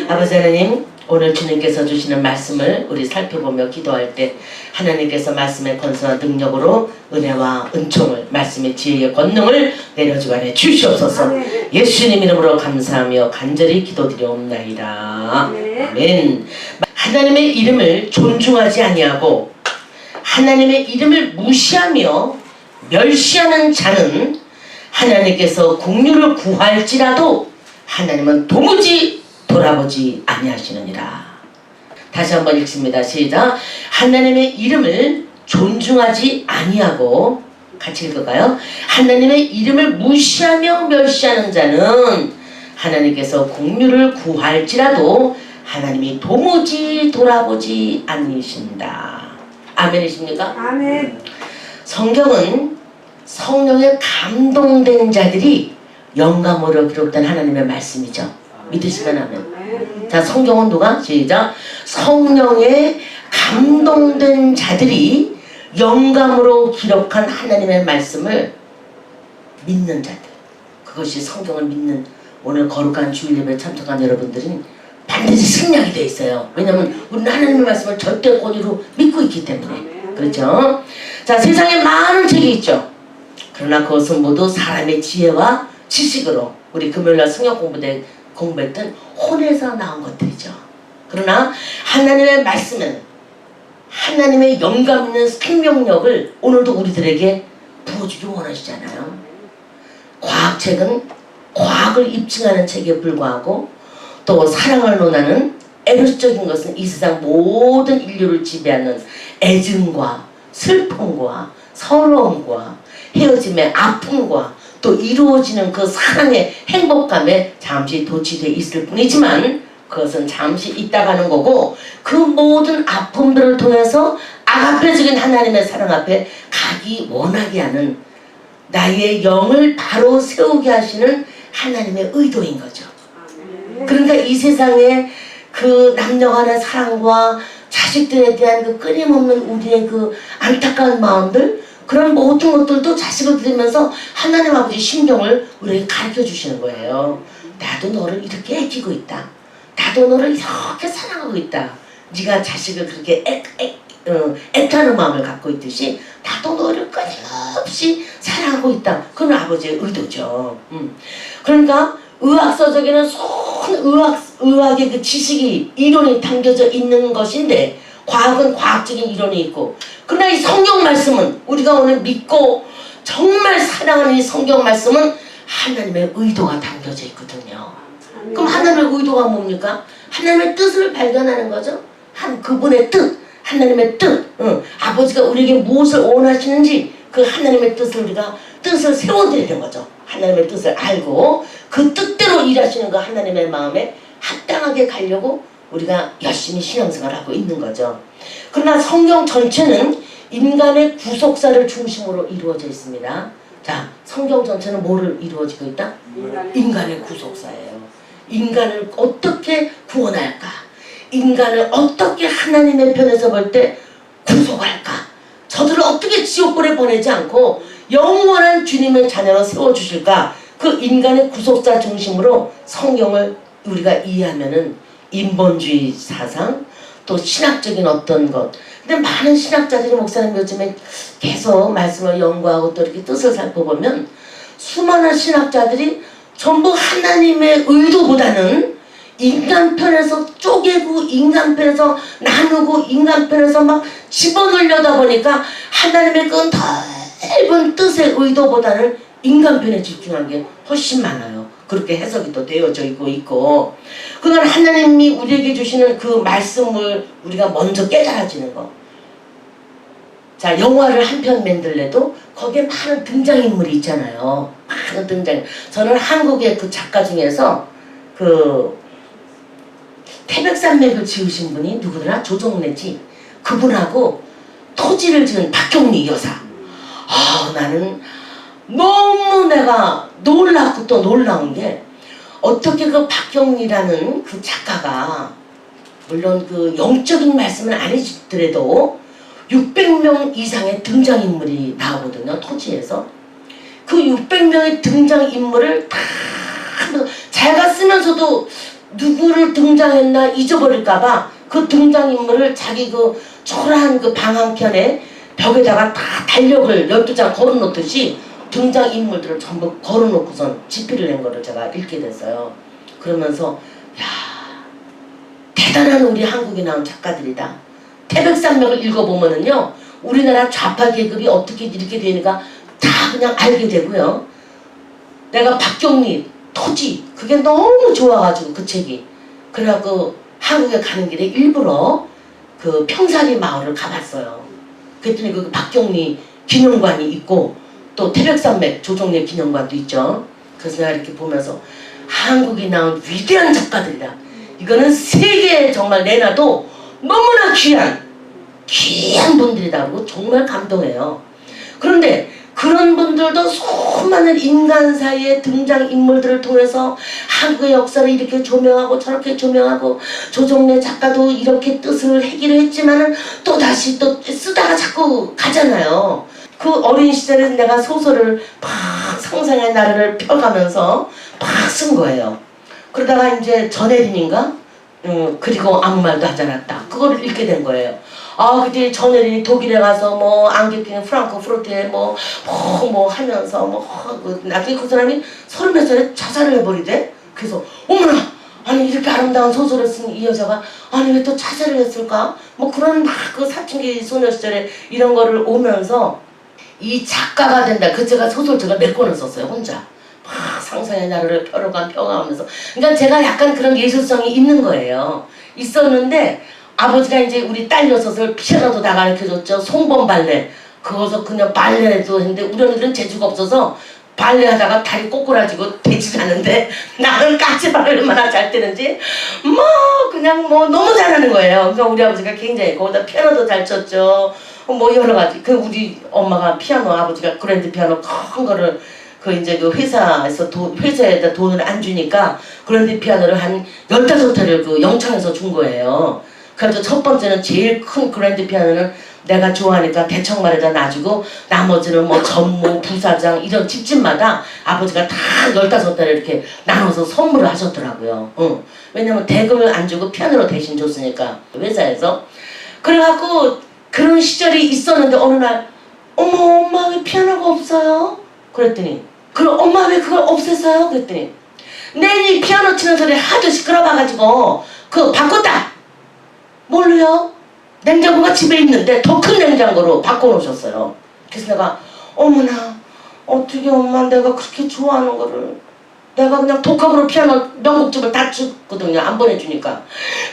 아버지 하나님, 오늘 주님께서 주시는 말씀을 우리 살펴보며 기도할 때 하나님께서 말씀의 권세와 능력으로 은혜와 은총을, 말씀의 지혜의 권능을 내려주간에 주시옵소서. 예수님 이름으로 감사하며 간절히 기도드리옵나이다. 아멘. 하나님의 이름을 존중하지 아니하고 하나님의 이름을 무시하며 멸시하는 자는 하나님께서 긍휼을 구할지라도 하나님은 도무지 돌아보지 아니하시느니라. 다시 한번 읽습니다. 시작. 하나님의 이름을 존중하지 아니하고, 같이 읽을까요? 하나님의 이름을 무시하며 멸시하는 자는 하나님께서 긍휼을 구할지라도 하나님이 도무지 돌아보지 않으신다. 아멘이십니까? 아멘. 성경은 성령에 감동된 자들이 영감으로 기록된 하나님의 말씀이죠. 믿으시면 아멘. 자, 성경은 누가? 시작. 성령에 감동된 자들이 영감으로 기록한 하나님의 말씀을 믿는 자들, 그것이 성경을 믿는 오늘 거룩한 주일 예배에 참석한 여러분들은 반드시 승리하게 돼 있어요. 왜냐하면 우리는 하나님의 말씀을 절대 권위로 믿고 있기 때문에. 그렇죠? 자, 세상에 많은 책이 있죠. 그러나 그것은 모두 사람의 지혜와 지식으로, 우리 금요일날 성경 공부했던 혼에서 나온 것들이죠. 그러나 하나님의 말씀은 하나님의 영감 있는 생명력을 오늘도 우리들에게 부어주기 원하시잖아요. 과학책은 과학을 입증하는 책에 불과하고, 또 사랑을 논하는 에로스적인 것은 이 세상 모든 인류를 지배하는 애증과 슬픔과 서러움과 헤어짐의 아픔과 또 이루어지는 그 사랑의 행복감에 잠시 도취되어 있을 뿐이지만 그것은 잠시 있다가는 거고, 그 모든 아픔들을 통해서 아가페적인 하나님의 사랑 앞에 가기 원하게 하는, 나의 영을 바로 세우게 하시는 하나님의 의도인 거죠. 그러니까 이 세상에 그 남녀 간의 사랑과 자식들에 대한 그 끊임없는 우리의 그 안타까운 마음들, 그런 모든 것들도 자식을 들으면서 하나님 아버지 심정을 우리에게 가르쳐 주시는 거예요. 나도 너를 이렇게 애끼고 있다. 나도 너를 이렇게 사랑하고 있다. 네가 자식을 그렇게 애타는 마음을 갖고 있듯이 나도 너를 끊임없이 사랑하고 있다. 그건 아버지의 의도죠. 그러니까 의학서적에는 의학의 그 지식이, 이론이 담겨져 있는 것인데, 과학은 과학적인 이론이 있고, 그러나 이 성경 말씀은, 우리가 오늘 믿고 정말 사랑하는 이 성경 말씀은 하나님의 의도가 담겨져 있거든요. 그럼 하나님의 의도가 뭡니까? 하나님의 뜻을 발견하는 거죠. 그분의 뜻, 하나님의 뜻, 아버지가 우리에게 무엇을 원하시는지 그 하나님의 뜻을 우리가 뜻을 세워드리는 거죠. 하나님의 뜻을 알고 그 뜻대로 일하시는 그 하나님의 마음에 합당하게 가려고 우리가 열심히 신앙생활을 하고 있는 거죠. 그러나 성경 전체는 인간의 구속사를 중심으로 이루어져 있습니다. 자, 성경 전체는 뭐를 이루어지고 있다? 인간의 구속사예요. 인간을 어떻게 구원할까? 인간을 어떻게 하나님의 편에서 볼 때 구속할까? 저들을 어떻게 지옥불에 보내지 않고 영원한 주님의 자녀로 세워주실까? 그 인간의 구속사 중심으로 성경을 우리가 이해하면은 인본주의 사상, 또 신학적인 어떤 것. 근데 많은 신학자들이, 목사님 요즘에 계속 말씀을 연구하고 또 이렇게 뜻을 살펴보면 수많은 신학자들이 전부 하나님의 의도보다는 인간 편에서 쪼개고 인간 편에서 나누고 인간 편에서 막 집어넣으려다 보니까 하나님의 그 넓은 뜻의 의도보다는 인간 편에 집중한 게 훨씬 많아요. 그렇게 해석이 또 되어져 있고, 그건 하나님이 우리에게 주시는 그 말씀을 우리가 먼저 깨달아지는 거. 자, 영화를 한 편 만들래도 거기에 많은 등장인물이 있잖아요. 많은 등장. 저는 한국의 그 작가 중에서 그 태백산맥을 지으신 분이 누구더라? 조정래지. 그분하고 토지를 지은 박경리 여사. 나는 너무 내가 놀랍고 또 놀라운 게, 어떻게 그 박경리라는 그 작가가, 물론 그 영적인 말씀은 아니더라도 600명 이상의 등장인물이 나오거든요. 토지에서. 그 600명의 등장인물을 다 자기가 쓰면서도 누구를 등장했나 잊어버릴까봐 그 등장인물을 자기 그 초라한 그 방 한켠에 벽에다가 다 달력을 12장 걸어놓듯이 등장인물들을 전부 걸어놓고선 집필을 한 거를 제가 읽게 됐어요. 그러면서 야, 대단한 우리 한국에 나온 작가들이다. 태백산맥을 읽어보면은요, 우리나라 좌파 계급이 어떻게 이렇게 되니까 다 그냥 알게 되고요. 내가 박경리 토지 그게 너무 좋아가지고 그 책이, 그래갖고 한국에 가는 길에 일부러 그 평사리 마을을 가봤어요. 그랬더니 그 박경리 기념관이 있고 또 태백산맥 조정래 기념관도 있죠. 그래서 내가 이렇게 보면서 한국에 나온 위대한 작가들이다. 이거는 세계에 정말 내놔도 너무나 귀한 분들이라고 정말 감동해요. 그런데 그런 분들도 수많은 인간 사이의 등장인물들을 통해서 한국의 역사를 이렇게 조명하고 저렇게 조명하고, 조정래 작가도 이렇게 뜻을 해기로 했지만은 또 다시 또 쓰다가 자꾸 가잖아요. 그 어린 시절에 내가 소설을 막 상상의 나래를 펴가면서 막 쓴 거예요. 그러다가 이제 전혜린인가? 그리고 아무 말도 하지 않았다. 그거를 읽게 된 거예요. 아, 그때 전혜린이 독일에 가서 뭐 안개핀 프랑크푸르트에 뭐 하면서 나중에 그 사람이 30몇 살에 자살을 해버리대. 그래서 어머나, 아니 이렇게 아름다운 소설을 쓴 이 여자가 아니 왜 또 자살을 했을까? 뭐 그런 막 그 사춘기 소녀 시절에 이런 거를 오면서 이 작가가 된다. 그 제가 소설 제가 4권을 썼어요, 혼자. 막 상상의 나래를 펴가면서. 그러니까 제가 약간 그런 예술성이 있는 거예요. 있었는데 아버지가 이제 우리 딸 6을 피아노도 다 가르쳐줬죠. 송범 발레. 그거서 그냥 발레도 했는데 우리 언니들은 재주가 없어서 발레 하다가 다리 꼬꾸라지고 되지 않는데 나는 까치발을 얼마나 잘 때는지 그냥 너무 잘하는 거예요. 그러니까 우리 아버지가 굉장히 거기다 피아노도 잘 쳤죠. 여러 가지. 그 우리 엄마가 피아노, 아버지가 그랜드 피아노 큰 거를 그 이제 그 회사에서 회사에다 돈을 안 주니까 그랜드 피아노를 한 15대를 그 영창에서 준 거예요. 그래서 첫 번째는 제일 큰 그랜드 피아노는 내가 좋아하니까 대청마에다 놔주고 나머지는 전무, 부사장 이런 집집마다 아버지가 다 15대를 이렇게 나눠서 선물을 하셨더라고요. 왜냐면 대금을 안 주고 피아노로 대신 줬으니까 회사에서. 그래갖고 그런 시절이 있었는데 어느 날 엄마 왜 피아노가 없어요? 그랬더니 그럼 엄마 왜 그걸 없앴어요? 그랬더니 내니 피아노 치는 소리 하도 시끄러워가지고 그거 바꿨다. 뭘로요? 냉장고가 집에 있는데 더 큰 냉장고로 바꿔놓으셨어요. 그래서 내가 어머나 어떻게 엄마 내가 그렇게 좋아하는 거를 내가 그냥 독학으로 피아노 명곡집을 다 줬거든요. 안 보내주니까.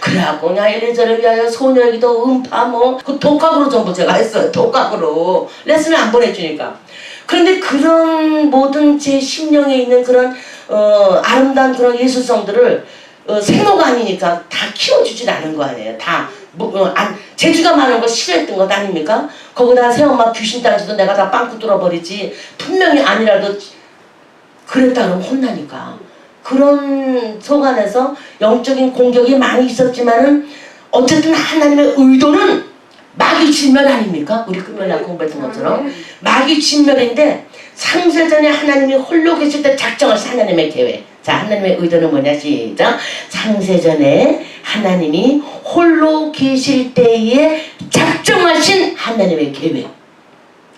그래갖고 그냥 이래저래 위하여 소녀기도 음파 그 독학으로 전부 제가 했어요. 독학으로 레슨을 안 보내주니까. 그런데 그런 모든 제 심령에 있는 그런 아름다운 그런 예술성들을 생모가 아니니까 다 키워주진 않은 거 아니에요. 다 재주가 많은 거 싫어했던 것 아닙니까? 거기다 새엄마 귀신 땅지도 내가 다 빵꾸 뚫어버리지. 분명히 아니라도 그랬다 그러면 혼나니까. 그런 속 안에서 영적인 공격이 많이 있었지만은 어쨌든 하나님의 의도는 마귀진멸 아닙니까? 우리 금요일날 공부했던 것처럼 마귀진멸인데 창세전에 하나님이 홀로 계실 때 작정하신 하나님의 계획. 자, 하나님의 의도는 뭐냐? 시작. 창세전에 하나님이 홀로 계실 때에 작정하신 하나님의 계획.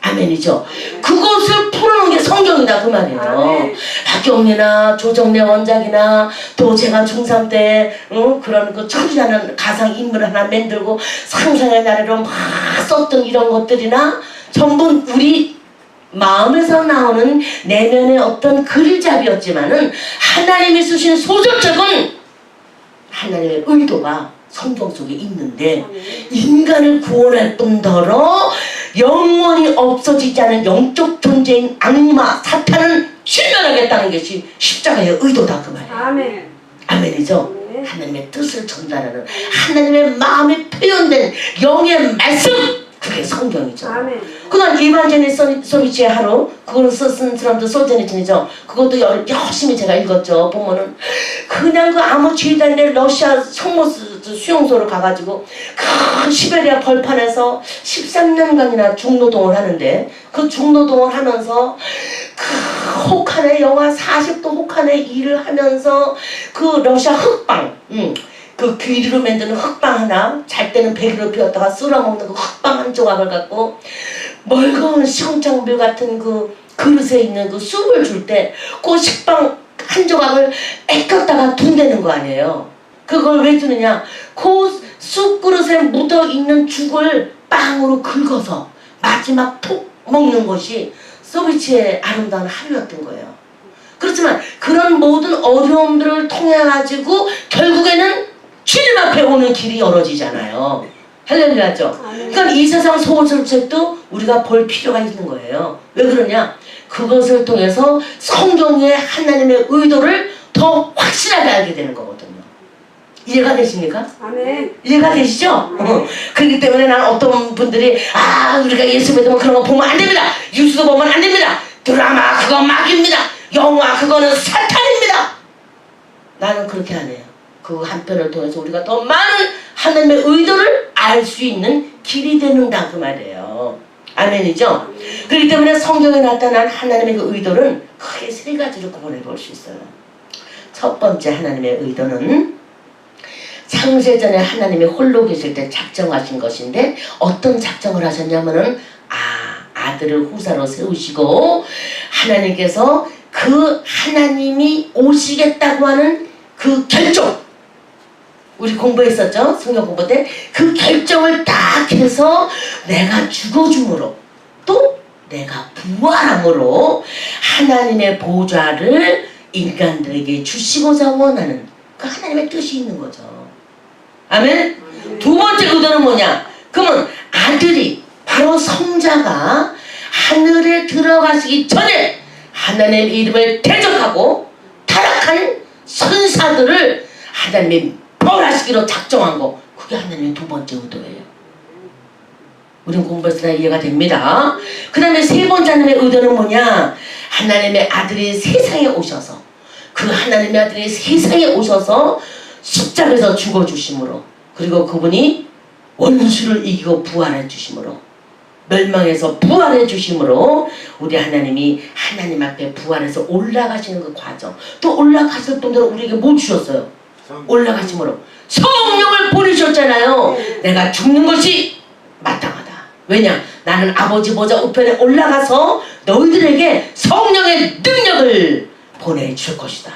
아멘이죠. 그것을 풀어놓은 게 성경이다 그 말이에요. 박경리나 조정래 원작이나 또 제가 중3 때 그런 그 천이라는 가상 인물을 하나 만들고 상상의 나래로 막 썼던 이런 것들이나 전부 우리 마음에서 나오는 내면의 어떤 그림잡이었지만은 하나님이 쓰신 소설책은 하나님의 의도가 성경 속에 있는데 인간을 구원할 뿐더러 영원히 없어지지 않은 영적 존재인 악마 사탄은 실현하겠다는 것이 십자가의 의도다 그 말이에요. 아멘. 아멘이죠. 아멘. 하나님의 뜻을 전달하는 하나님의 마음이 표현된 영의 말씀, 그게 성경이죠. 아멘. 그건 이반제니소비치의 하루, 그걸 쓴 사람도 솔제니친이죠. 그것도 열심히 제가 읽었죠. 보면은 그냥 그 아무 죄도 아닌데 러시아 수용소로 가가지고 그 시베리아 벌판에서 13년간이나 중노동을 하는데 그 중노동을 하면서 그 혹한의 영하 40도 혹한의 일을 하면서 그 러시아 흑빵, 그 귀리로 만드는 흑빵 하나, 잘 때는 배기로 비웠다가 쓸어먹는 그 흑빵 한 조각을 갖고 멀거운 시궁창bil 같은 그 그릇에 있는 그 쑥을 줄 때 그 식빵 한 조각을 애꼈다가 둔다는 거 아니에요. 그걸 왜 주느냐? 그 쑥그릇에 묻어있는 죽을 빵으로 긁어서 마지막 톡 먹는 것이 소비치의 아름다운 하루였던 거예요. 그렇지만 그런 모든 어려움들을 통해 가지고 결국에는 주님 앞에 오는 길이 열어지잖아요. 할렐루야죠. 그러니까 이 세상 소설책도 우리가 볼 필요가 있는 거예요. 왜 그러냐? 그것을 통해서 성경의 하나님의 의도를 더 확실하게 알게 되는 거거든요. 이해가 되십니까? 아멘. 이해가 되시죠? 그렇기 때문에 나는 어떤 분들이 우리가 예수 믿으면 그런 거 보면 안 됩니다. 뉴스도 보면 안 됩니다. 드라마 그거 마귀입니다. 영화 그거는 사탄입니다. 나는 그렇게 안 해요. 그 한 편을 통해서 우리가 더 많은 하나님의 의도를 알 수 있는 길이 되는다 그 말이에요. 아멘이죠? 그렇기 때문에 성경에 나타난 하나님의 그 의도는 크게 세 가지로 구분해 볼 수 있어요. 첫 번째 하나님의 의도는 창세전에 하나님이 홀로 계실 때 작정하신 것인데 어떤 작정을 하셨냐면은 아들을 후사로 세우시고 하나님께서 그 하나님이 오시겠다고 하는 그 결정, 우리 공부했었죠? 성경 공부 때 그 결정을 딱 해서 내가 죽어줌으로 또 내가 부활함으로 하나님의 보좌를 인간들에게 주시고자 원하는 그 하나님의 뜻이 있는 거죠. 아멘? 두 번째 의도는 뭐냐? 그러면 아들이 바로 성자가 하늘에 들어가시기 전에 하나님의 이름을 대적하고 타락한 선사들을 하나님이 벌하시기로 작정한 거, 그게 하나님의 두 번째 의도예요. 우리는 공부해서 이해가 됩니다. 그 다음에 세 번째 하나님의 의도는 뭐냐? 하나님의 아들이 세상에 오셔서 그 하나님의 아들이 세상에 오셔서 십자가에서 죽어주심으로, 그리고 그분이 원수를 이기고 부활해 주심으로, 멸망해서 부활해 주심으로 우리 하나님이 하나님 앞에 부활해서 올라가시는 그 과정, 또 올라가실 분들은 우리에게 뭐 주셨어요? 올라가심으로 성령을 보내셨잖아요. 내가 죽는 것이 마땅하다. 왜냐? 나는 아버지 보좌 우편에 올라가서 너희들에게 성령의 능력을 보내줄 것이다.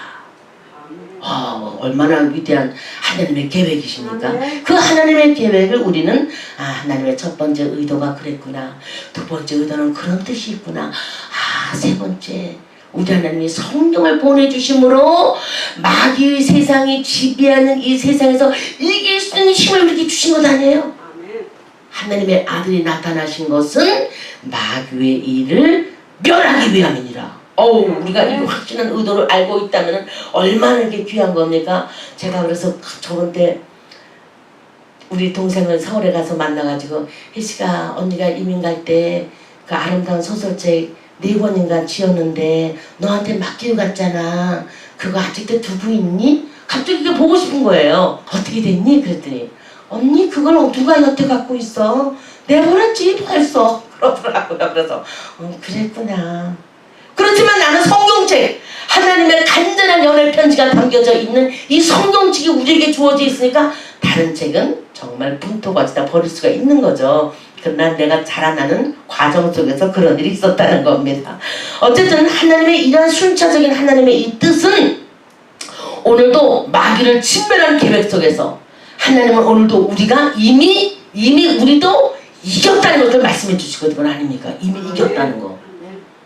얼마나 위대한 하나님의 계획이십니까? 그 하나님의 계획을 우리는 하나님의 첫 번째 의도가 그랬구나, 두 번째 의도는 그런 뜻이 있구나, 세 번째 우리 하나님이 성령을 보내주심으로 마귀의 세상이 지배하는 이 세상에서 이길 수 있는 힘을 우리에게 주신 것 아니에요? 하나님의 아들이 나타나신 것은 마귀의 일을 멸하기 위함이니라. 우리가 이 확실한 의도를 알고 있다면 얼마나 이게 귀한 겁니까? 제가 그래서 저번 때 우리 동생을 서울에 가서 만나가지고, 혜시가 언니가 이민 갈 때 그 아름다운 소설책 4권인가 지었는데 너한테 맡기고 갔잖아. 그거 아직도 두고 있니? 갑자기 그게 보고 싶은 거예요. 어떻게 됐니? 그랬더니 언니 그걸 누가 여태 갖고 있어? 내버렸지 벌써. 그러더라고요. 그래서 그랬구나. 그렇지만 나는 성경책, 하나님의 간절한 연애 편지가 담겨져 있는 이 성경책이 우리에게 주어져 있으니까 다른 책은 정말 분토같이 다 버릴 수가 있는 거죠. 그러나 내가 자라나는 과정 속에서 그런 일이 있었다는 겁니다. 어쨌든 하나님의 이러한 순차적인 하나님의 이 뜻은 오늘도 마귀를 침멸하는 계획 속에서 하나님은 오늘도 우리가 이미 우리도 이겼다는 것을 말씀해 주시거든요. 아닙니까? 이미 이겼다는 거.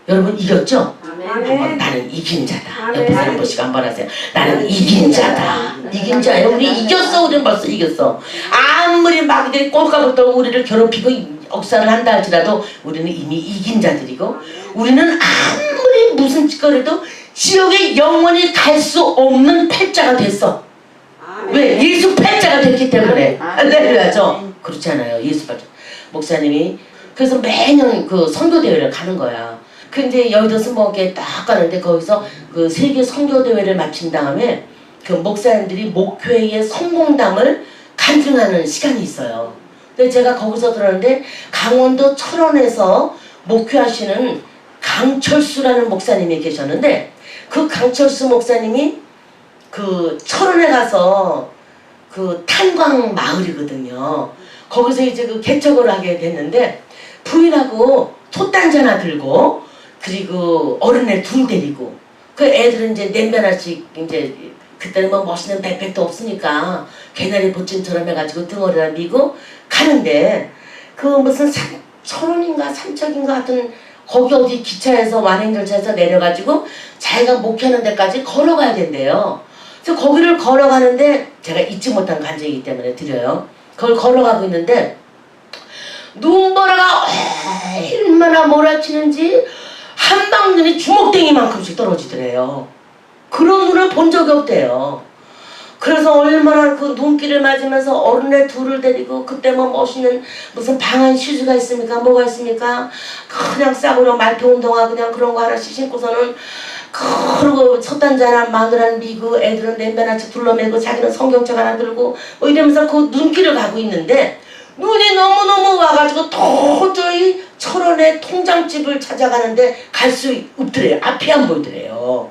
여러분 이겼죠? 한번 나는 이긴 자다. 옆에 사람 보시고 한번 하세요. 나는 이긴 자다. 이긴 자예요. 우리 이겼어. 우리는 벌써 이겼어. 아무리 마귀들이 꼴까부터 우리를 괴롭히고 억사를 한다 할지라도 우리는 이미 이긴 자들이고, 우리는 아무리 무슨 짓거리도 지옥에 영원히 갈 수 없는 패자가 됐어. 왜? 예수 패자가 됐기 때문에. 할렐루야죠. 그렇지 않아요. 예수 패자. 목사님이 그래서 매년 그 선교대회를 가는 거야. 근데 여의도 스모그에 딱 가는데 거기서 그 세계 선교대회를 마친 다음에 그 목사님들이 목회의 성공담을 간증하는 시간이 있어요. 근데 제가 거기서 들었는데 강원도 철원에서 목회하시는 강철수라는 목사님이 계셨는데 그 강철수 목사님이 그 철원에 가서 그 탄광 마을이거든요. 거기서 이제 그 개척을 하게 됐는데 부인하고 솥단지 하나 들고 그리고 어린애 둘 데리고 그 애들은 이제 냄비 하나씩 이제 그때는 뭐 멋있는 백팩도 없으니까 개나리 보침처럼 해가지고 등어리다 미고 가는데 그 무슨 철원인가 삼척인가 하여튼 거기 어디 기차에서 완행열차에서 내려가지고 자기가 목회하는 데까지 걸어가야 된대요. 그래서 거기를 걸어가는데 제가 잊지 못한 간증이기 때문에 드려요. 그걸 걸어가고 있는데 눈보라가 얼마나 몰아치는지 한방눈이 주먹댕이만큼씩 떨어지더래요. 그런 눈을 본 적이 없대요. 그래서 얼마나 그 눈길을 맞으면서 어린애 둘을 데리고 그때 뭐 멋있는 무슨 방한 슈즈가 있습니까? 뭐가 있습니까? 그냥 싸구려 말평운동화 그냥 그런 거 하나씩 신고서는 그러고 솥단지 하나 마늘 한 미고 애들은 냄비 하나씩 둘러매고 자기는 성경책 하나 들고 뭐 이러면서 그 눈길을 가고 있는데 눈이 너무너무 와가지고 도저히 철원의 통장집을 찾아가는데 갈 수 없더래요. 앞이 안 보이더래요.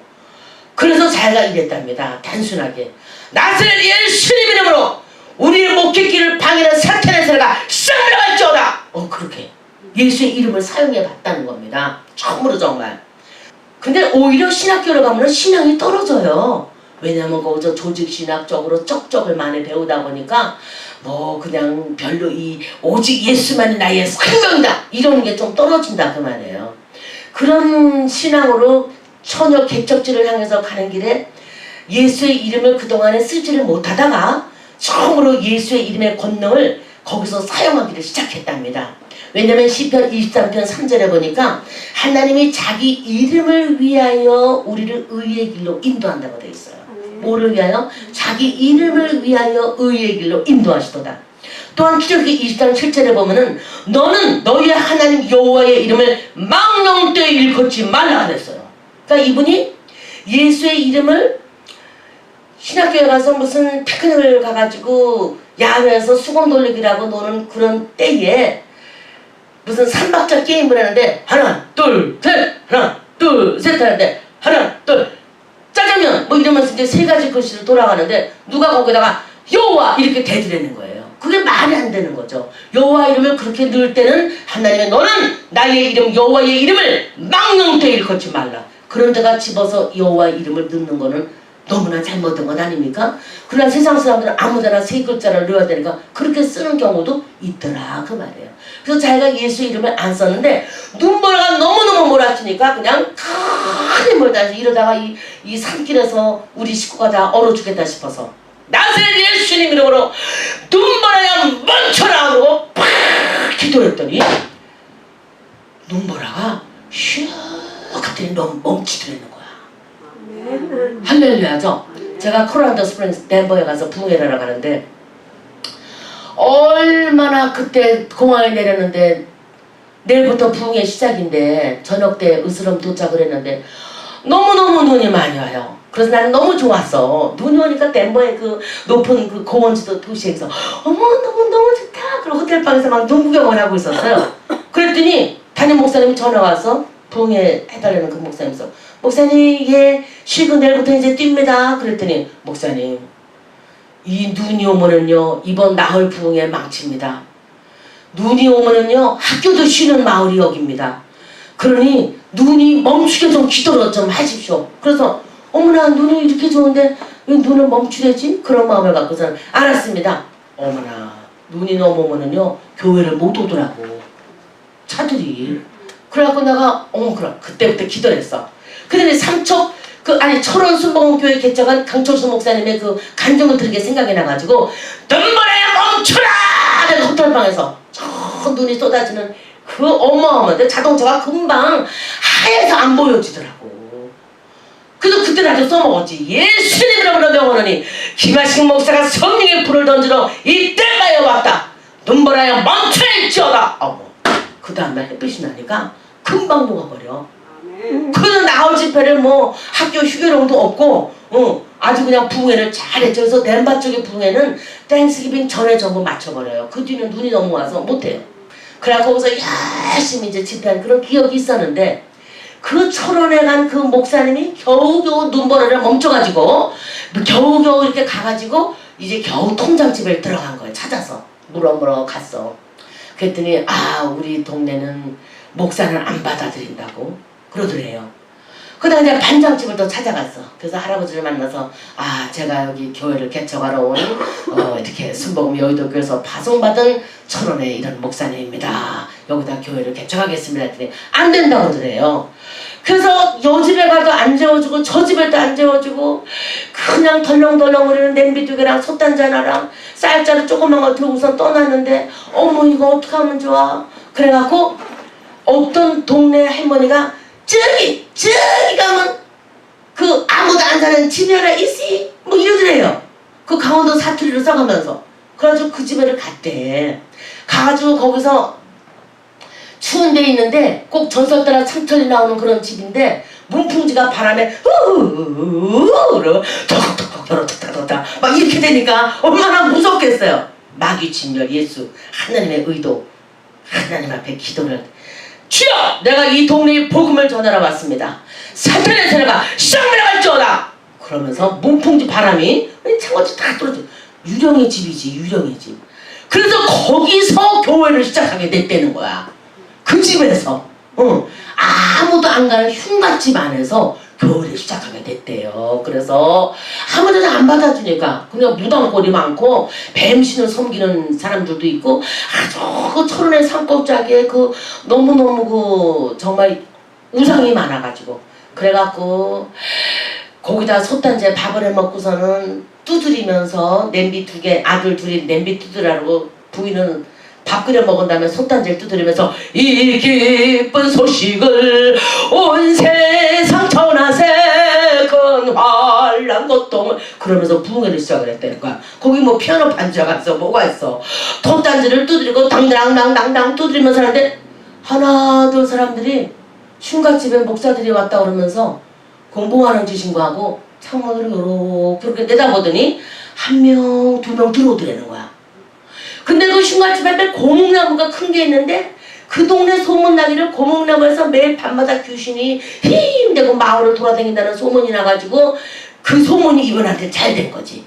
그래서 자기가 이랬답니다. 단순하게 나사렛 예수님 이름으로 우리의 목회길을 방해하는 사탄의 세력아 쌍나갈지어다. 그렇게 예수의 이름을 사용해 봤다는 겁니다. 처음으로 정말. 근데 오히려 신학교를 가면 신앙이 떨어져요. 왜냐면 거기서 조직신학적으로 쩍쩍을 많이 배우다 보니까 뭐 그냥 별로 오직 예수만이 나의 생명이다 이런 게 좀 떨어진다 그 말이에요. 그런 신앙으로 처녀 개척지를 향해서 가는 길에 예수의 이름을 그동안에 쓰지를 못하다가 처음으로 예수의 이름의 권능을 거기서 사용하기를 시작했답니다. 왜냐면 시편 23편 3절에 보니까 하나님이 자기 이름을 위하여 우리를 의의 길로 인도한다고 되어 있어요. 뭐를 위하여? 자기 이름을 위하여 의의 길로 인도하시도다. 또한 출애굽기 23장 7절에 보면은 너는 너희의 하나님 여호와의 이름을 망령되이 일컫지 말라 그랬어요. 그러니까 이분이 예수의 이름을 신학교에 가서 무슨 피크닉을 가가지고 야외에서 수건 돌리기라고 노는 그런 때에 무슨 3박자 게임을 하는데 하나 둘 셋 하나 둘 셋 하는데 하나 둘 짜장면 뭐 이러면서 이제 세 가지 글씨로 돌아가는데 누가 거기다가 여호와 이렇게 대드리는 거예요. 그게 말이 안 되는 거죠. 여호와 이름을 그렇게 넣을 때는 하나님의 너는 나의 이름 여호와의 이름을 망령되이 일컫지 말라. 그런 데가 집어서 여호와 이름을 넣는 거는 너무나 잘못된 것 아닙니까? 그러나 세상 사람들은 아무데나 세 글자를 넣어야 되니까 그렇게 쓰는 경우도 있더라 그 말이에요. 그래서 자기가 예수 이름을 안 썼는데 눈보라가 너무너무 몰아치니까 그냥 큰 힘을 다해서 이러다가 이 산길에서 우리 식구가 다 얼어 죽겠다 싶어서 나사렛 예수님 이름으로 눈보라야 멈춰라 그러고 팍 기도했더니 눈보라가 슉 그랬더니 너무 멈추더라는 거야. 할렐루야죠. 제가 콜로라도 스프링스 덴버에 가서 부흥회를 하러 가는데 얼마나 그때 공항에 내렸는데 내일부터 부흥회 시작인데 저녁 때 으스름 도착을 했는데 너무너무 눈이 많이 와요. 그래서 나는 너무 좋았어. 눈이 오니까 덴버의 그 높은 그 고원지도 도시에서 어머 너무 좋다. 그리고 호텔방에서 막 눈 구경을 하고 있었어요. 그랬더니 담임 목사님이 전화 와서 부흥회 해달라는 그 목사님께서 목사님 예 쉬고 내일부터 이제 뜁니다. 그랬더니 목사님 이 눈이 오면은요 이번 나흘 부흥회 망칩니다. 눈이 오면은요 학교도 쉬는 마을이 여기입니다. 그러니 눈이 멈추게 좀 기도를 좀 하십시오. 그래서 어머나 눈이 이렇게 좋은데 왜 눈을 멈추래지? 그런 마음을 갖고서는 알았습니다. 어머나 눈이 너무 오면은요 교회를 못 오더라고 차들이. 그래갖고 내가 그럼 그때부터 기도를 했어. 그런데 삼척 철원 순복음교회 개척한 강철수 목사님의 그 간증을 들은 게 생각이 나가지고 눈보라야 멈춰라! 내가 호텔방에서 저 눈이 쏟아지는 그 어마어마한데 자동차가 금방 하얘서 안 보여지더라고. 그래서 그때 나도 써먹었지. 예수님 이름으로 명하노니 김하식 목사가 성령의 불을 던지러 이 때가에 왔다. 눈보라야 멈춰일지어다. 그 다음날 햇빛이 나니까 금방 녹아버려. 그래서 나올 집회를 뭐 학교 휴교령도 없고 아주 그냥 부흥회를 잘했죠. 그래서 덴바 쪽의 부흥회는 땡스기빙 전에 전부 맞춰버려요. 그 뒤는 눈이 너무 와서 못해요. 그래서 거기서 열심히 이제 집회한 그런 기억이 있었는데 그 철원에 간 그 목사님이 겨우겨우 눈보라를 멈춰가지고 겨우겨우 이렇게 가가지고 이제 겨우 통장집에 들어간 거예요. 찾아서 물어물어 갔어. 그랬더니 우리 동네는 목사는 안 받아들인다고 그러더래요. 그다음에 이제 반장집을 또 찾아갔어. 그래서 할아버지를 만나서 제가 여기 교회를 개척하러 온 이렇게 순복음 여의도교회에서 파송받은 철원의 이런 목사님입니다. 여기다 교회를 개척하겠습니다. 했더니 안 된다고 그러더래요. 그래서 요 집에 가도 안 재워주고 저 집에도 안 재워주고 그냥 덜렁덜렁 우리는 냄비 2개랑 솥단지 하나랑 쌀자루 조그만 거 들고선 떠났는데 어머 이거 어떻게 하면 좋아? 그래갖고 어떤 동네 할머니가 저기 가면 그 아무도 안 사는 집이 하나 있지? 뭐 이러더래요. 그 강원도 사투리로 써가면서. 그래가지고 그 집에를 갔대. 가가지고 거기서 추운 데 있는데 꼭 전설따라 창틀이 나오는 그런 집인데 문풍지가 바람에 턱턱턱 막 이렇게 되니까 얼마나 무섭겠어요. 마귀 진멸 예수 하나님의 의도 하나님 앞에 기도를 주여 내가 이 동네에 복음을 전하러 왔습니다. 사탄의 세력아 쌍멸할지어다. 그러면서 문풍지 바람이 창고지 다 떨어져. 유령의 집이지 유령의 집. 그래서 거기서 교회를 시작하게 됐다는 거야. 그 집에서 아무도 안 가는 흉갓집 안에서 교회를 시작하게 됐대요. 그래서 아무데나 안 받아주니까 그냥 무당골이 많고 뱀신을 섬기는 사람들도 있고 아주 그 철원의 산골짜기에 그 너무너무 그 정말 우상이 많아가지고 그래갖고 거기다 솥단지에 밥을 해먹고서는 두드리면서 냄비 2개 아들 둘이 냄비 두드라고 부인은 밥 끓여 먹은 다음에 솥단지를 두드리면서 이 기쁜 소식을 온 세상 전하세 큰 환난 고통을 그러면서 부흥회를 시작을 했다는 거야. 거기 뭐 피아노 반주가 있어 뭐가 있어. 솥단지를 두드리고 당당당당당 두드리면서 하는데 하나 둘 사람들이 흉갓집에 목사들이 왔다 그러면서 공부하는 짓인 거하고 창문으로 요렇게 내다보더니 1명 2명 들어오더라는 거야. 근데 그 흉갓집에 매일 고목나무가 큰 게 있는데 그 동네 소문나기를 고목나무에서 매일 밤마다 귀신이 힘대고 마을을 돌아다닌다는 소문이 나가지고 그 소문이 이분한테 잘 된 거지.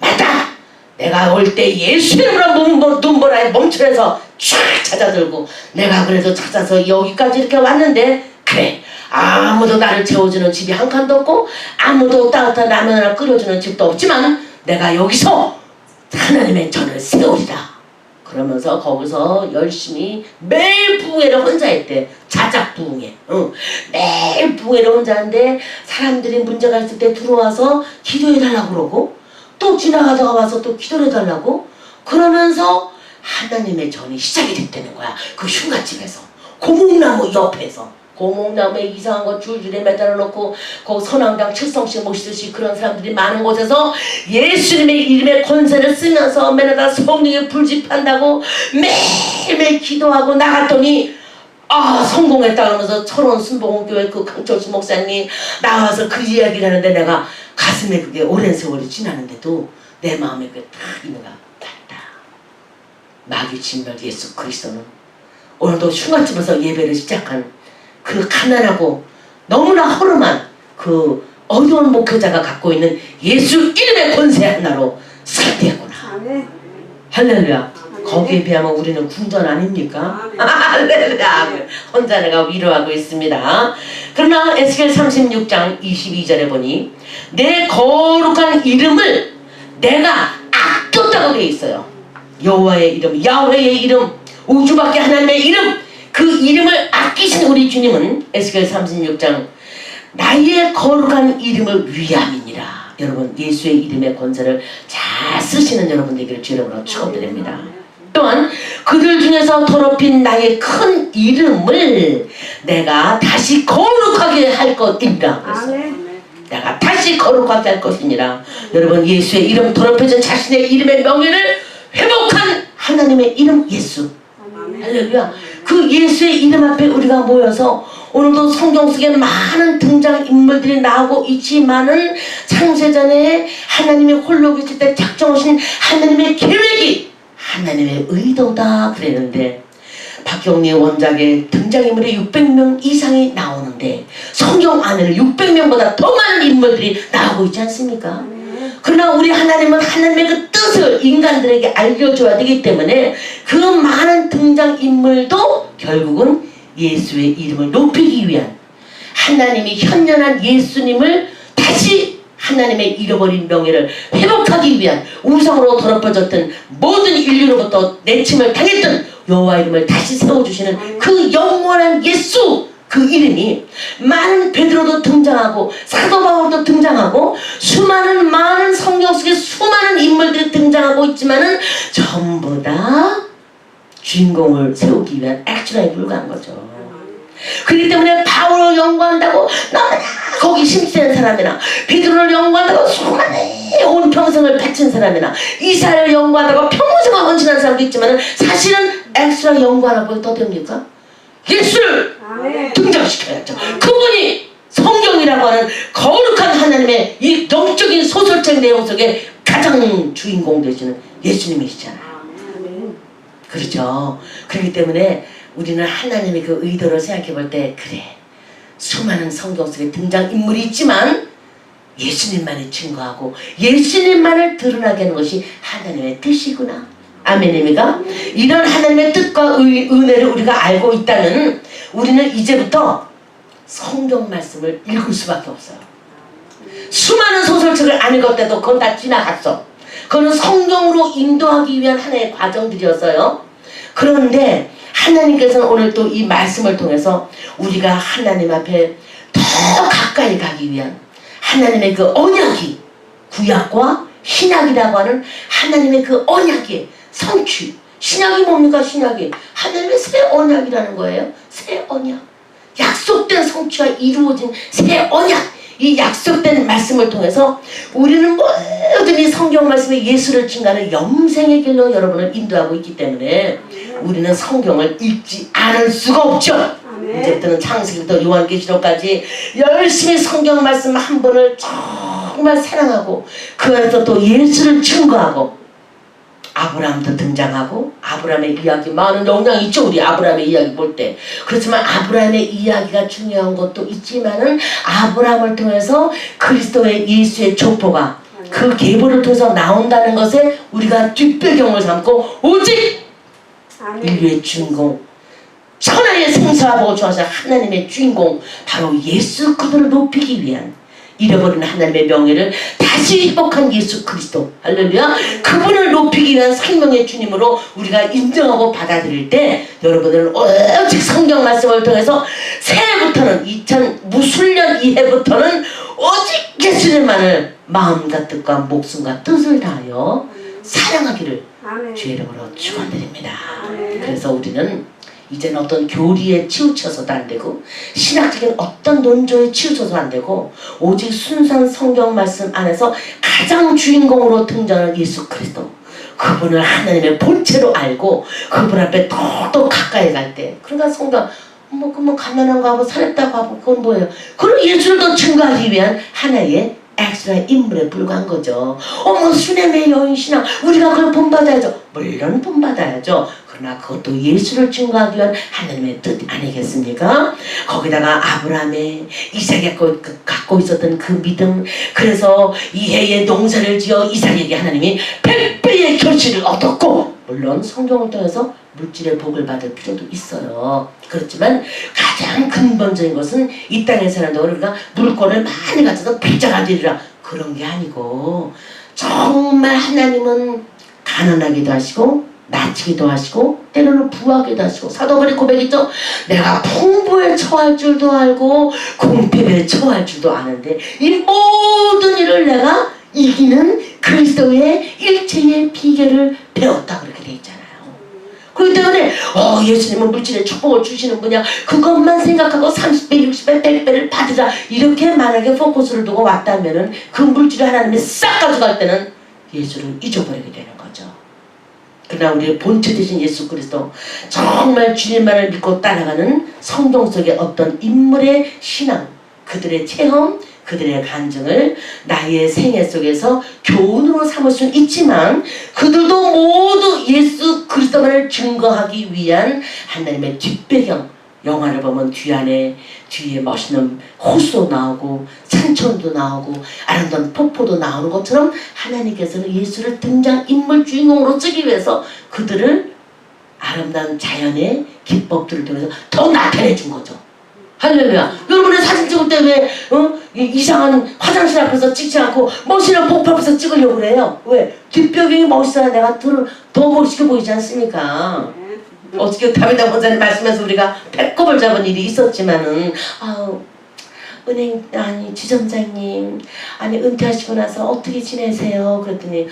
맞다! 내가 올 때 예수님으로 눈보라에 멈춰서 쫙 찾아들고 내가 그래서 찾아서 여기까지 이렇게 왔는데 그래 아무도 나를 채워주는 집이 한 칸도 없고 아무도 따뜻한 라면을 끓여주는 집도 없지만 내가 여기서 하나님의 전을 세우리라. 그러면서 거기서 열심히 매일 부흥회를 혼자 했대. 자작 부흥회. 매일 부흥회를 혼자 하는데 사람들이 문제가 있을 때 들어와서 기도해달라고 그러고 또 지나가다가 와서 또 기도해달라고 그러면서 하나님의 전이 시작이 됐다는 거야. 그 흉갓집에서 고목나무 옆에서 고목나무에 이상한 거 줄줄이 매달아 놓고 그 선왕당 7성씩 모시듯이 그런 사람들이 많은 곳에서 예수님의 이름의 권세를 쓰면서 매일마다 성령의 불집한다고 매일매일 기도하고 나갔더니 성공했다 그러면서 철원 순복음교회 그 강철수 목사님이 나와서 그 이야기를 하는데 내가 가슴에 그게 오랜 세월이 지나는데도 내 마음에 그게 딱 있는 거야. 맞다. 마귀 진멸 예수 그리스도는 오늘도 흉갓집에서 예배를 시작한 그 가난하고 너무나 허름한 그 어려운 목회자가 갖고 있는 예수 이름의 권세 하나로 살되었구나. 할렐루야. 거기에 비하면 우리는 궁전 아닙니까? 할렐루야. 혼자 내가 위로하고 있습니다. 그러나 에스겔 36장 22절에 보니 내 거룩한 이름을 내가 아꼈다고 되어 있어요. 여호와의 이름, 야훼의 이름, 우주밖에 하나님의 이름, 그 이름을 아끼신 우리 주님은 에스겔 36장 나의 거룩한 이름을 위함이니라. 여러분 예수의 이름의 권세를 잘 쓰시는 여러분 되기를 주 이름으로 축원드립니다. 또한 그들 중에서 더럽힌 나의 큰 이름을 내가 다시 거룩하게 할 것이니라 그랬어요. 내가 다시 거룩하게 할 것이니라. 여러분 예수의 이름 더럽혀진 자신의 이름의 명예를 회복한 하나님의 이름 예수. 할렐루야. 그 예수의 이름 앞에 우리가 모여서 오늘도 성경 속에 많은 등장인물들이 나오고 있지만은 창세전에 하나님이 홀로 계실 때 작정하신 하나님의 계획이 하나님의 의도다 그랬는데 박경리 원작의 등장인물이 600명 이상이 나오는데 성경 안에는 600명보다 더 많은 인물들이 나오고 있지 않습니까? 그러나 우리 하나님은 하나님의 그 뜻을 인간들에게 알려줘야 되기 때문에 그 많은 등장인물도 결국은 예수의 이름을 높이기 위한, 하나님이 현존한 예수님을 다시 하나님의 잃어버린 명예를 회복하기 위한, 우상으로 더럽혀졌던 모든 인류로부터 내침을 당했던 여호와 이름을 다시 세워주시는 그 영원한 예수, 그 이름이 많은 베드로도 등장하고 사도 바울도 등장하고 많은 성경 속에 수많은 인물들이 등장하고 있지만은 전부 다 주인공을 세우기 위한 액션에 불과한 거죠. 그렇기 때문에 바울을 연구한다고 너무나 거기 심취한 사람이나, 베드로를 연구한다고 수많은 온 평생을 바친 사람이나, 이사야를 연구한다고 평생을 헌신한 사람도 있지만 사실은 엑스트라 연구하라고 더 됩니까? 예수를 등장시켜야죠. 그분이 성경이라고 하는 거룩한 하나님의 이 영적인 소설책 내용 속에 가장 주인공 되시는 예수님이시잖아요. 그렇죠. 그렇기 때문에 우리는 하나님의 그 의도를 생각해 볼 때, 그래, 수많은 성경 속에 등장인물이 있지만 예수님만이 증거하고 예수님만을 드러나게 하는 것이 하나님의 뜻이구나. 아멘입니까? 이런 하나님의 뜻과 은혜를 우리가 알고 있다면 우리는 이제부터 성경 말씀을 읽을 수밖에 없어요. 수많은 소설책을 안 읽었대도 그건 다 지나갔어. 그거는 성경으로 인도하기 위한 하나의 과정들이었어요. 그런데 하나님께서는 오늘 또 이 말씀을 통해서 우리가 하나님 앞에 더 가까이 가기 위한 하나님의 그 언약이, 구약과 신약이라고 하는 하나님의 그 언약의 성취. 신약이 뭡니까? 신약이 하나님의 새 언약이라는 거예요. 새 언약, 약속된 성취가 이루어진 새 언약. 이 약속된 말씀을 통해서 우리는 모든 이 성경 말씀에 예수를 증거하는 영생의 길로 여러분을 인도하고 있기 때문에 우리는 성경을 읽지 않을 수가 없죠. 이제부터는 창세기부터 요한계시록까지 열심히 성경 말씀 한 번을 정말 사랑하고 그 안에서 또 예수를 증거하고, 아브라함도 등장하고, 아브라함의 이야기 많은 영향이 있죠. 우리 아브라함의 이야기 볼 때. 그렇지만 아브라함의 이야기가 중요한 것도 있지만은 아브라함을 통해서 그리스도의 예수의 족보가 그 계보를 통해서 나온다는 것에 우리가 뒷배경을 삼고 오직 인류의 주인공, 천하의 생사와 보호하신 하나님의 주인공 바로 예수 그분을 높이기 위한, 잃어버린 하나님의 명예를 다시 회복한 예수 그리스도, 할렐루야, 그분을 높이기 위한 생명의 주님으로 우리가 인정하고 받아들일 때 여러분들은 오직 성경 말씀을 통해서 새해부터는 2000무술년 이해부터는 오직 예수님만을 마음과 뜻과 목숨과 뜻을 다하여 사랑하기를 주의 이름으로 축원드립니다. 그래서 우리는 이제는 어떤 교리에 치우쳐서도 안 되고 신학적인 어떤 논조에 치우쳐서 안 되고 오직 순수한 성경 말씀 안에서 가장 주인공으로 등장하는 예수 그리스도, 그분을 하나님의 본체로 알고 그분 앞에 더 가까이 갈 때, 그러니까 성경 뭐 가난한가 하고 살았다고 하고 그건 뭐예요? 그걸 예수를 더 증거하기 위한 하나의 엑스트라 인물에 불과한 거죠. 어머 수렘의 여인 신앙, 우리가 그걸 본받아야죠. 물론 본받아야죠. 그러나 그것도 예수를 증거하기 위한 하나님의 뜻 아니겠습니까? 거기다가 아브라함의 이삭이 갖고 있었던 그 믿음, 그래서 이해의 농사를 지어 이삭에게 하나님이 100배의 결실을 얻었고, 물론 성경을 통해서 물질의 복을 받을 필요도 있어요. 그렇지만 가장 근본적인 것은 이 땅에 사는데 우리가 물건을 많이 가져서 부자가 되리라, 그런 게 아니고 정말 하나님은 가난하기도 하시고 낮추기도 하시고 때로는 부하기도 하시고, 사도 바울의 고백이죠. 내가 풍부에 처할 줄도 알고 궁핍에 처할 줄도 아는데 이 모든 일을 내가 이기는 그리스도의 일체의 비결을 배웠다, 그렇게 돼 있잖아요. 그렇기 때문에 예수님은 물질의 축복을 주시는 분이야, 그것만 생각하고 30배, 60배, 100배를 받으라, 이렇게 만약에 포커스를 두고 왔다면은 그 물질을 하나님이 싹 가져갈 때는 예수를 잊어버리게 되는 거죠. 그러나 우리의 본체 되신 예수 그리스도, 정말 주님만을 믿고 따라가는 성경 속의 어떤 인물의 신앙, 그들의 체험, 그들의 간증을 나의 생애 속에서 교훈으로 삼을 수는 있지만 그들도 모두 예수 그리스도만을 것을 증거하기 위한 하나님의 뒷배경. 영화를 보면 뒤에 멋있는 호수도 나오고 산천도 나오고 아름다운 폭포도 나오는 것처럼 하나님께서는 예수를 등장인물 주인공으로 쓰기 위해서 그들을 아름다운 자연의 기법들을 통해서 더 나타내 준 거죠. 할렐루야. 여러분의 사진 찍을 때 왜 이상한 화장실 앞에서 찍지 않고 멋있는 폭포 앞에서 찍으려고 그래요? 왜? 뒷배경이 멋있어야 내가 더 멋있게 보이지 않습니까? 어떻게 다윗 원장님 말씀에서 우리가 배꼽을 잡은 일이 있었지만은 지점장님 은퇴하시고 나서 어떻게 지내세요? 그랬더니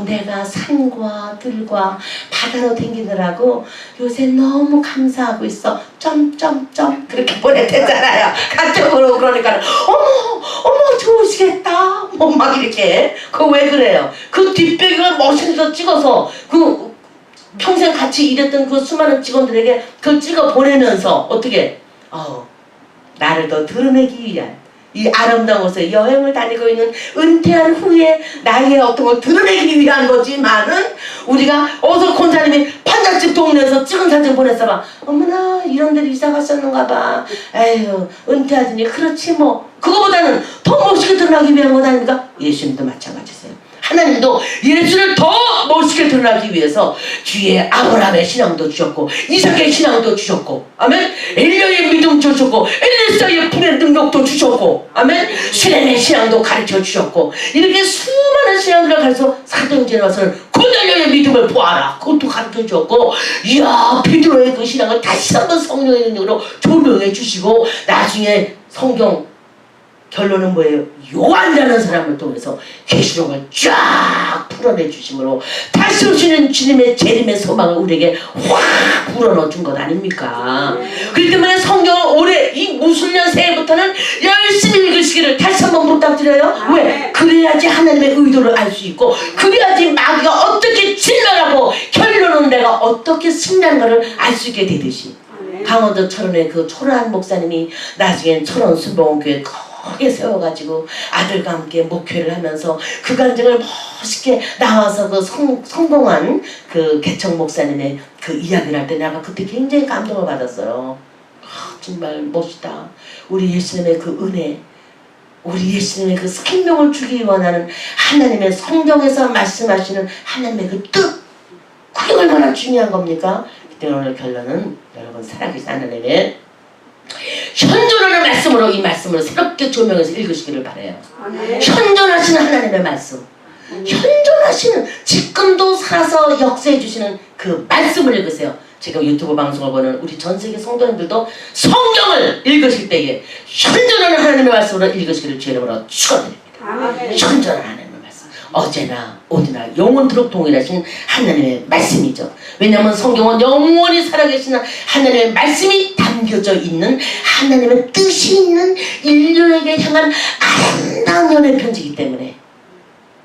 내가 산과 들과 바다로 댕기느라고 요새 너무 감사하고 있어. 점점점 그렇게 보냈댔잖아요. 가족으로. 그러니까 어머 좋으시겠다. 뭐 막 이렇게. 그거 왜 그래요? 그 뒷배경을 멋있는 데 찍어서 평생 같이 일했던 그 수많은 직원들에게 그걸 찍어 보내면서 어떻게 나를 더 드러내기 위한 이 아름다운 곳에 여행을 다니고 있는 은퇴한 후에 나의 어떤 걸 드러내기 위한 거지만은 우리가 어서 권사님이 판잣집 동네에서 찍은 사진 보냈어 봐. 어머나 이런 데로 이사 가셨는가 봐. 에휴 은퇴하더니 그렇지 뭐. 그거보다는 더 멋있게 드러나기 위한 것 아닙니까? 예수님도 마찬가지세요. 하나님도 예수를 더 멋있게 드러나기 위해서 뒤에 아브라함의 신앙도 주셨고 이삭의 신앙도 주셨고 아멘. 엘리야의 믿음 주셨고 엘리사의 불의 능력도 주셨고 아멘. 수렘의 신앙도 가르쳐 주셨고 이렇게 수많은 신앙들을 가르쳐 사도행전에 와서는 고넬료의 믿음을 보아라 그것도 가르쳐 주셨고 이야 베드로의 그 신앙을 다시 한번 성령의 능력으로 조명해 주시고 나중에 성경 결론은 뭐예요? 요한이라는 사람을 통해서 계시록을 쫙 풀어내 주심으로 다시 오시는 주님의 재림의 소망을 우리에게 확 불어넣어 준 것 아닙니까? 그렇기 때문에 성경을 올해 이 무술년 새해부터는 열심히 읽으시기를 다시 한번 부탁드려요. 왜? 그래야지 하나님의 의도를 알 수 있고 그래야지 마귀가 어떻게 진멸하고 결론은 내가 어떻게 승리하는가를 알 수 있게 되듯이 강원도 철원의 그 초라한 목사님이 나중엔 철원 순복음교회 크게 세워가지고 아들과 함께 목회를 하면서 그 간증을 멋있게 나와서 그 성공한 그 개척 목사님의 그 이야기를 할 때 내가 그때 굉장히 감동을 받았어요. 정말 멋있다. 우리 예수님의 그 은혜, 우리 예수님의 그 생명을 주기 원하는 하나님의 성경에서 말씀하시는 하나님의 그 뜻, 그게 얼마나 중요한 겁니까? 그때 오늘 결론은 여러분 살아계신 하나님의 현존하는 말씀으로 이 말씀을 새롭게 조명해서 읽으시기를 바라요. 현존하시는 하나님의 말씀, 현존하시는 지금도 살아서 역사해 주시는 그 말씀을 읽으세요. 지금 유튜브 방송을 보는 우리 전세계 성도님들도 성경을 읽으실 때에 현존하는 하나님의 말씀으로 읽으시기를 주의 이름으로 축원드립니다. 현존하는 하나님의 말씀, 어제나 오늘나 영원토록 동일하신 하나님의 말씀이죠. 왜냐하면 성경은 영원히 살아계시는 하나님의 말씀이 담겨져 있는 하나님의 뜻이 있는 인류에게 향한 아름다운 연애 편지이기 때문에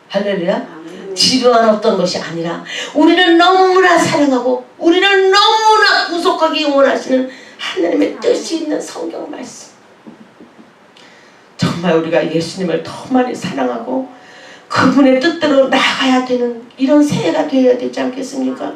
할렐루야. 지루한 어떤 것이 아니라 우리를 너무나 사랑하고 우리를 너무나 구속하기 원하시는 하나님의 뜻이 있는 성경 말씀. 정말 우리가 예수님을 더 많이 사랑하고 그분의 뜻대로 나가야 되는 이런 새해가 되어야 되지 않겠습니까?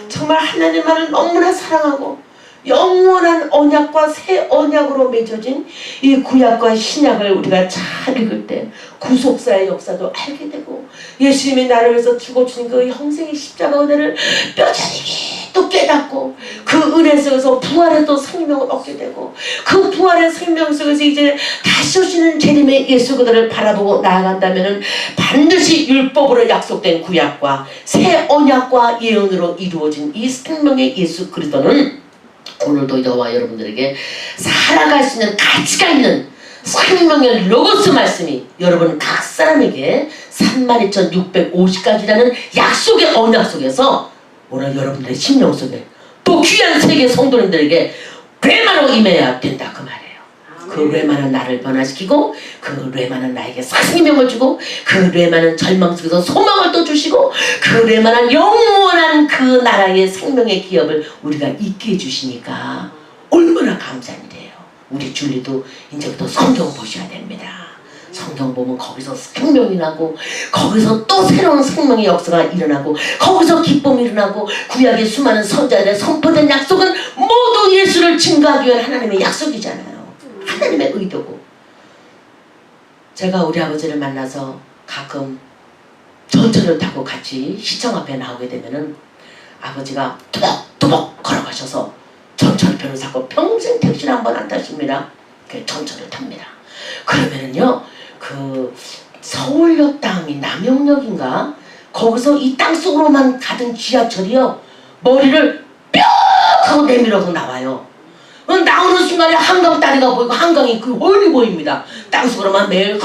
정말 하나님만을 너무나 사랑하고 영원한 언약과 새 언약으로 맺어진 이 구약과 신약을 우리가 잘 읽을 때 구속사의 역사도 알게 되고 예수님이 나를 위해서 죽어주신 그 형생의 십자가 은혜를 뼈저리게 또 깨닫고 그 은혜 속에서 부활의 또 생명을 얻게 되고 그 부활의 생명 속에서 이제 다시 오시는 재림의 예수 그들을 바라보고 나아간다면 반드시 율법으로 약속된 구약과 새 언약과 예언으로 이루어진 이 생명의 예수 그리스도는 오늘도 저와 여러분들에게 살아갈 수 있는 가치가 있는 생명의 로고스 말씀이 여러분 각 사람에게 32,650가지라는 약속의 언약 속에서 오늘 여러분들의 심령 속에 또 귀한 세계 성도님들에게 뢰마로 임해야 된다 그 말이에요. 그 뢰마는 나를 변화시키고 그 뢰마는 나에게 생명을 주고 그 뢰마는 절망 속에서 소망을 또 주시고 그 뢰마는 영원한 그 나라의 생명의 기업을 우리가 있게 해주시니까 얼마나 감사한 일이에요. 우리 줄리도 이제부터 성경 보셔야 됩니다. 성경 보면 거기서 생명이 나고 거기서 또 새로운 생명의 역사가 일어나고 거기서 기쁨이 일어나고 구약의 수많은 선자들의 선포된 약속은 모두 예수를 증거하기 위한 하나님의 약속이잖아요. 하나님의 의도고. 제가 우리 아버지를 만나서 가끔 전철을 타고 같이 시청 앞에 나오게 되면은 아버지가 또박또박 걸어가셔서 전철표를 사고 평생 택시를 한 번 안 타십니다. 그 전철을 탑니다. 그러면은요 그 서울역 다음이 남영역인가 거기서 이 땅속으로만 가던 지하철이요 머리를 뿅 하고 내밀어서 나와요. 나오는 순간에 한강 다리가 보이고 한강이 그 멀리 보입니다. 땅속으로만 매일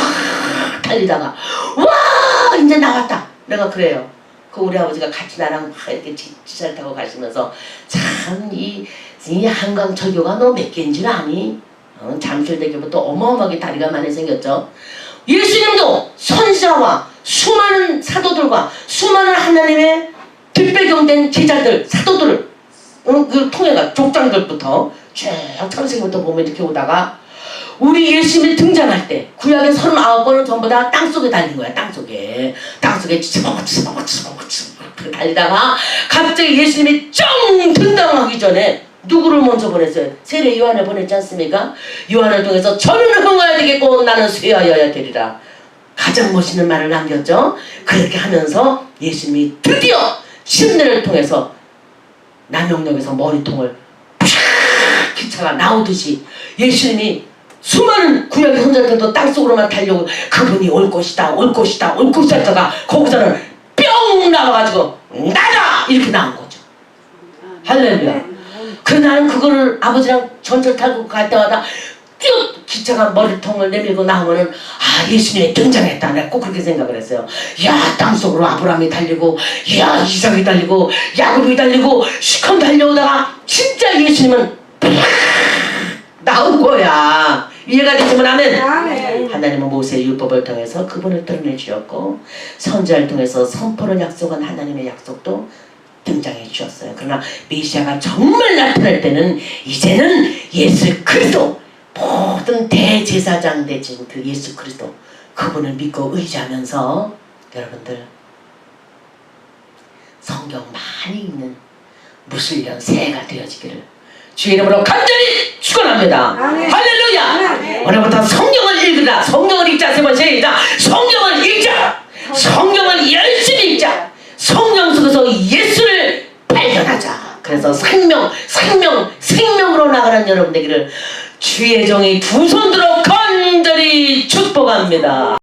달리다가 와 이제 나왔다. 내가 그래요. 그 우리 아버지가 같이 나랑 이렇게 지하철 타고 가시면서 참 이 한강 철교가 너 몇 개인지는 아니? 잠실대교부터 어마어마하게 다리가 많이 생겼죠. 예수님도 선지자와 수많은 사도들과 수많은 하나님의 뒷배경된 제자들 사도들을 그 통해가 족장들부터 쭉 창세기부터 보면 이렇게 오다가 우리 예수님이 등장할 때 구약의 39번은 전부 다 땅속에 달린 거야. 땅속에 치벅치벅 달리다가 갑자기 예수님이 쩡 등장하기 전에 누구를 먼저 보냈어요? 세례 요한을 보냈지 않습니까? 요한을 통해서 저는 흥하여야 되겠고 나는 쇠하여야 되리라. 가장 멋있는 말을 남겼죠. 그렇게 하면서 예수님이 드디어 심내를 통해서 남영역에서 머리통을 기차가 나오듯이 예수님이 수많은 구약의 선자들도 땅속으로만 달려오고 그분이 올 것이다 올 것이다 올 것이다 하다가 거기서는 뿅 나와가지고 나다 이렇게 나온 거죠. 할렐루야. 그래서 나는 그거를 아버지랑 전철 타고 갈 때마다 쭉 기차가 머리통을 내밀고 나오면은 아 예수님이 등장했다. 내가 꼭 그렇게 생각을 했어요. 야 땅속으로 아브라함이 달리고 야 이삭이 달리고 야곱이 달리고 시컨 달려오다가 진짜 예수님은 나온 거야. 이해가 되시면 아멘. 하나님은 모세의 율법을 통해서 그분을 드러내주셨고 선지자를 통해서 선포를 약속한 하나님의 약속도 등장해 주셨어요. 그러나 메시아가 정말 나타날 때는 이제는 예수 그리스도 모든 대제사장 되신 그 예수 그리스도 그분을 믿고 의지하면서 여러분들 성경 많이 읽는 무슬련 새해가 되어지기를 주의 이름으로 간절히 축원합니다. 할렐루야. 오늘부터 성경을 읽으라. 성경을 읽자. 세 번 시작. 성경을 읽자. 성경을 열심히 읽자. 성경 속에서 예수를 발견하자. 그래서 생명으로 나가는 여러분 되기를 주의 종이 두 손 들어 간절히 축복합니다.